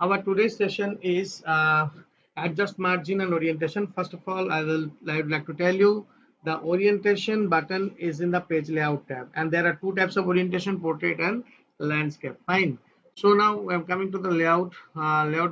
Our today's session is adjust margin and orientation. First of all, I would like to tell you the orientation button is in the page layout tab, and there are two types of orientation: portrait and landscape. Fine. So now I'm coming to the layout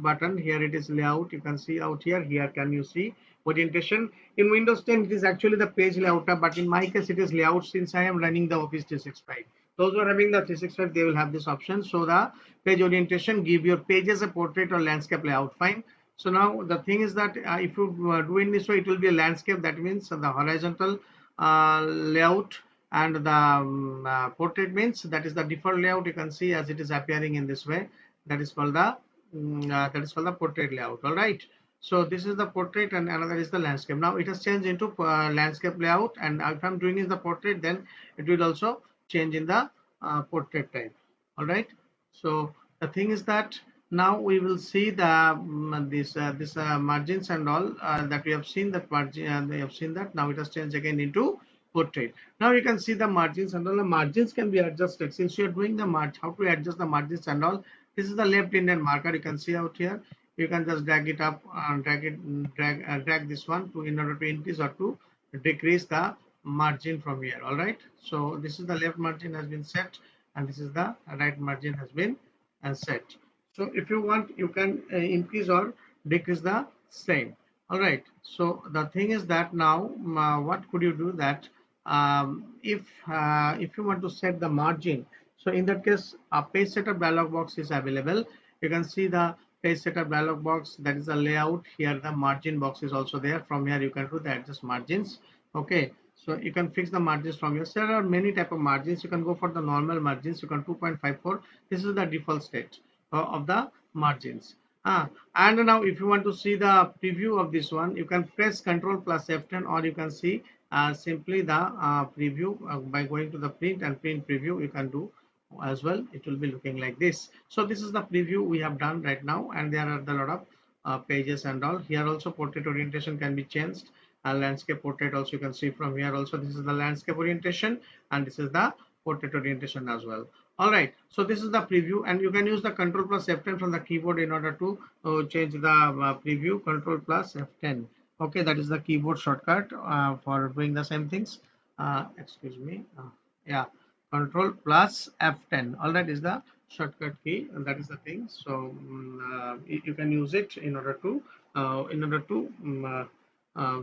button. Here it is layout. You can see out here. Here can you see orientation? In Windows 10 it is actually the page layout tab, but in my case it is layout since I am running the Office 365. Those who are having the 365, they will have this option. So the page orientation give your pages a portrait or landscape layout. Fine. So now the thing is that if you do in this way, it will be a landscape. That means the horizontal layout, and the portrait means that is the default layout. You can see as it is appearing in this way. That is called the portrait layout. All right. So this is the portrait and another is the landscape. Now it has changed into landscape layout, and if I'm doing is the portrait, then it will also change in the portrait type. All right. So the thing is that now we will see the this margins and all that we have seen that margin, they have seen that now it has changed again into portrait. Now you can see the margins and all. The margins can be adjusted since you are doing the margin. How to adjust the margins and all? This is the left Indian marker. You can see out here. You can just drag it up and drag this one to in order to increase or to decrease the margin from here. All right. So this is the left margin has been set, and this is the right margin has been set. So if you want, you can increase or decrease the same. All right. So the thing is that now what could you do that if you want to set the margin. So in that case, a page setup dialog box is available. You can see the page setup dialog box, that is the layout. Here the margin box is also there. From here you can do the adjust margins. Okay, so you can fix the margins from here. So there are many type of margins. You can go for the normal margins. You can 2.54. This is the default state of the margins. And now if you want to see the preview of this one, you can press Ctrl plus F10, or you can see simply the preview by going to the print and print preview. You can do as well. It will be looking like this. So this is the preview we have done right now, and there are a lot of pages and all. Here also portrait orientation can be changed. Landscape portrait also you can see from here also. This is the landscape orientation, and this is the portrait orientation as well. All right, so this is the preview, and you can use the Control plus F10 from the keyboard in order to change the preview. Control plus F10. Okay, that is the keyboard shortcut for doing the same things. Excuse me. Yeah, Control plus F10. All right, is the shortcut key, and that is the thing. So you can use it in order to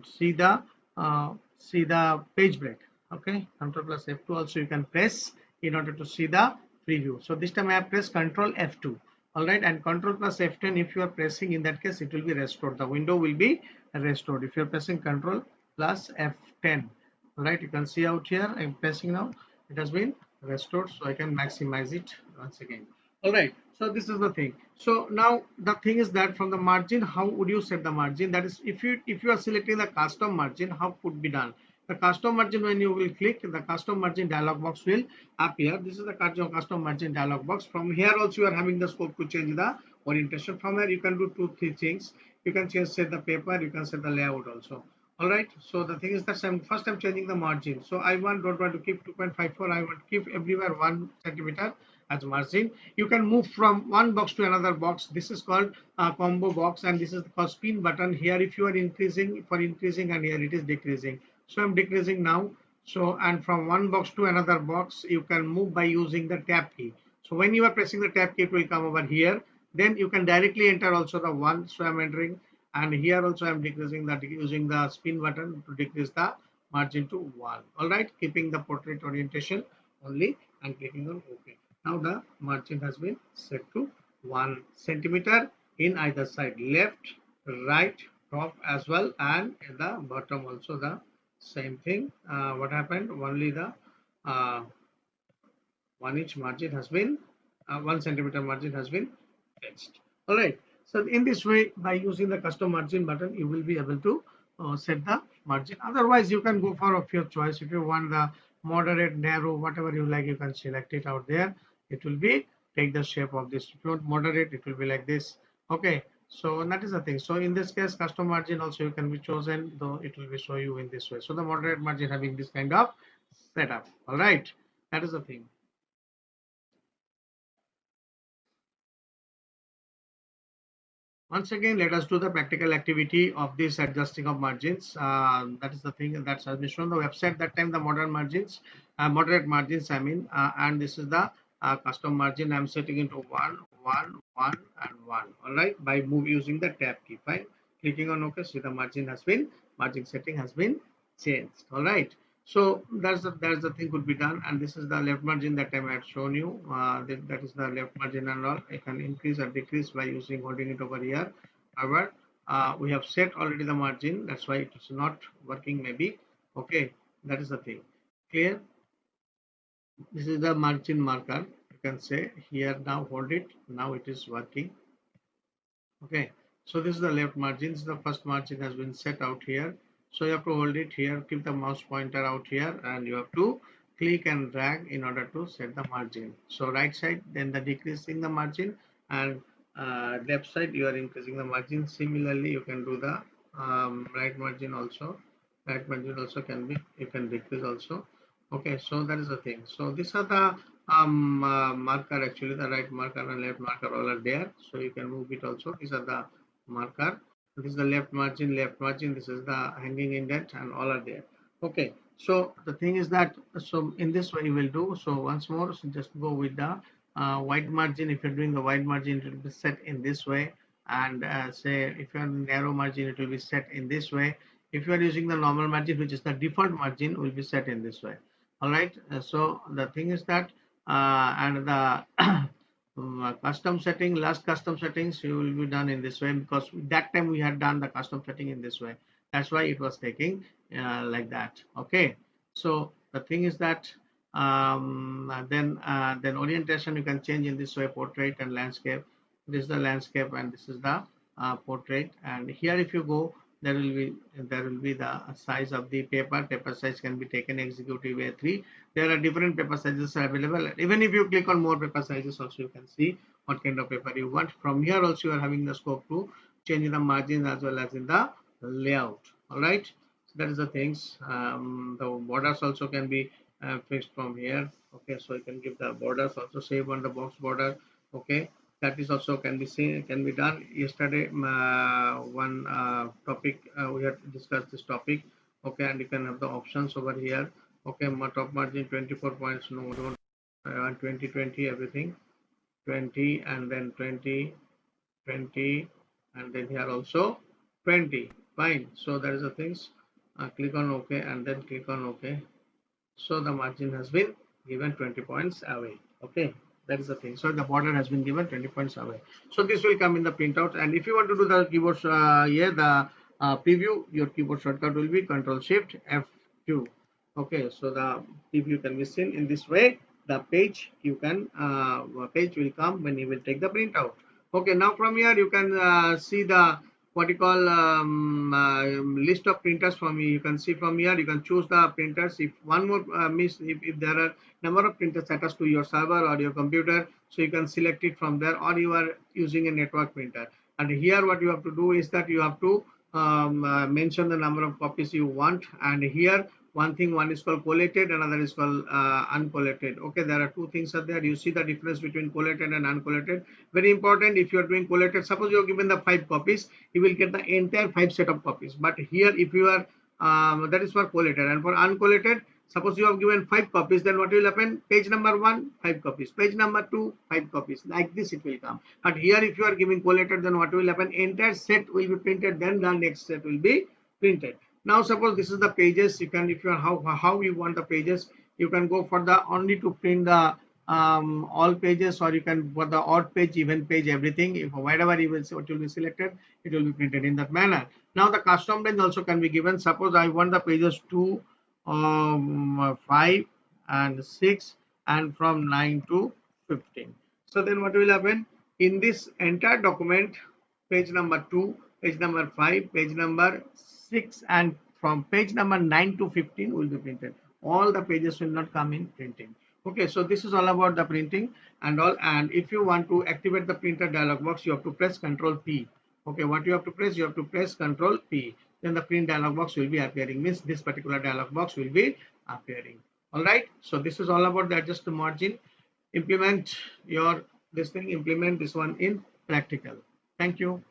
see the page break. Okay, Control plus F2 also you can press in order to see the preview. So this time I have pressed Control F2. All right, and Control plus F10, if you are pressing, in that case it will be restored. The window will be restored if you are pressing Control plus F10. All right, you can see out here I'm pressing now. It has been restored, so I can maximize it once again. All right, so this is the thing. So now the thing is that from the margin, how would you set the margin? That is, if you are selecting the custom margin, how could be done? The custom margin, when you will click, the custom margin dialog box will appear. This is the custom margin dialog box. From here also you are having the scope to change the orientation. From here you can do three things. You can change set the paper, you can set the layout also. All right, so the thing is that I'm changing the margin. So I don't want to keep 2.54. I want to keep everywhere 1 centimeter as margin. You can move from one box to another box. This is called combo box, and this is called spin button. Here if you are increasing, and here it is decreasing. So I'm decreasing now. So, and from one box to another box you can move by using the tab key. So when you are pressing the tab key, it will come over here. Then you can directly enter also the one. So I'm entering, and here also I'm decreasing that using the spin button to decrease the margin to 1. All right, keeping the portrait orientation only and clicking on OK. Now the margin has been set to 1 centimeter in either side, left, right, top as well, and in the bottom also the same thing. What happened? Only the 1 inch margin has been 1 centimeter margin has been fixed. All right. So in this way, by using the custom margin button, you will be able to set the margin. Otherwise, you can go for of your choice. If you want the moderate, narrow, whatever you like, you can select it out there. It will be take the shape of this. If you want moderate, it will be like this. Okay. So that is the thing. So in this case, custom margin also you can be chosen, though it will be show you in this way. So the moderate margin having this kind of setup. All right. That is the thing. Once again, let us do the practical activity of this adjusting of margins. That is the thing that has been shown on the website that time, the modern margins, moderate margins, I mean, and this is the custom margin. I'm setting into 1, 1, 1, and 1. All right, by move using the tab key. Fine. Clicking on OK, see the margin setting has been changed. All right. So that's the thing could be done, and this is the left margin that time I had shown you. That is the left margin and all. I can increase or decrease by using holding it over here. However, we have set already the margin. That's why it is not working. Maybe okay. That is the thing. Clear? This is the margin marker. You can say here now. Hold it. Now it is working. Okay, so this is the left margin. This is the first margin has been set out here. So you have to hold it here, keep the mouse pointer out here, and you have to click and drag in order to set the margin. So right side, then the decreasing the margin, and left side you are increasing the margin. Similarly, you can do the right margin also. Right margin also can be, you can decrease also. Okay, so that is the thing. So these are the marker, actually the right marker and left marker all are there, so you can move it also. These are the marker. This is the left margin, this is the hanging indent, and all are there. Okay, so the thing is that, so in this way you will do. So once more, so just go with the wide margin. If you're doing the wide margin, it will be set in this way, and say if you're narrow margin, it will be set in this way. If you are using the normal margin, which is the default margin, will be set in this way. All right, so the thing is that and the custom setting, last custom settings, you will be done in this way, because that time we had done the custom setting in this way. That's why it was taking like that. Okay, so the thing is that then orientation you can change in this way: portrait and landscape. This is the landscape and this is the portrait. And here if you go, there will be the size of the paper size can be taken executive A3. There are different paper sizes available. Even if you click on more paper sizes also, you can see what kind of paper you want. From here also you are having the scope to change the margins as well as in the layout. All right, so that is the things. The borders also can be fixed from here. Okay, so you can give the borders also, save on the box border. Okay, that is also can be seen, can be done. Yesterday one topic we had discussed this topic. Okay, and you can have the options over here. Okay, top margin 24 points, no don't 20 20 everything 20, and then 20 20, and then here also 20. Fine, so that is the things. Click on OK and then click on OK. So the margin has been given 20 points away. Okay, that is the thing. So the border has been given 20 points away. So this will come in the printout. And if you want to do the keyboard here, the preview, your keyboard shortcut will be Control Shift F2. Okay, so the preview can be seen in this way. The page you can page will come when you will take the printout. Okay, now from here you can see the what you call list of printers. From you can see from here, you can choose the printers. If one more if there are number of printers attached to your server or your computer, so you can select it from there, or you are using a network printer. And here what you have to do is that you have to mention the number of copies you want. And here one is called collated, another is called uncollated. Okay, there are two things are there. You see the difference between collated and uncollated. Very important. If you are doing collated, suppose you are given the 5 copies, you will get the entire 5 set of copies. But here if you are that is for collated. And for uncollated, suppose you have given 5 copies, then what will happen? Page number 1 5 copies, page number 2 5 copies, like this it will come. But here if you are giving collated, then what will happen? Entire set will be printed, then the next set will be printed. Now suppose this is the pages. You can, if you are how you want the pages, you can go for the only to print the all pages, or you can for the odd page, even page, everything. If whatever you will see, what will be selected, it will be printed in that manner. Now the custom range also can be given. Suppose I want the pages 2, 5 and 6, and from 9 to 15. So then what will happen in this entire document? Page number 2, page number 5, page number 6, and from page number 9 to 15 will be printed. All the pages will not come in printing. Okay, so this is all about the printing and all. And if you want to activate the printer dialog box, you have to press Control P. Okay, what you have to press? You have to press Control P. Then the print dialog box will be appearing. Means this particular dialog box will be appearing. All right. So this is all about the adjust the margin. Implement your this thing. Implement this one in practical. Thank you.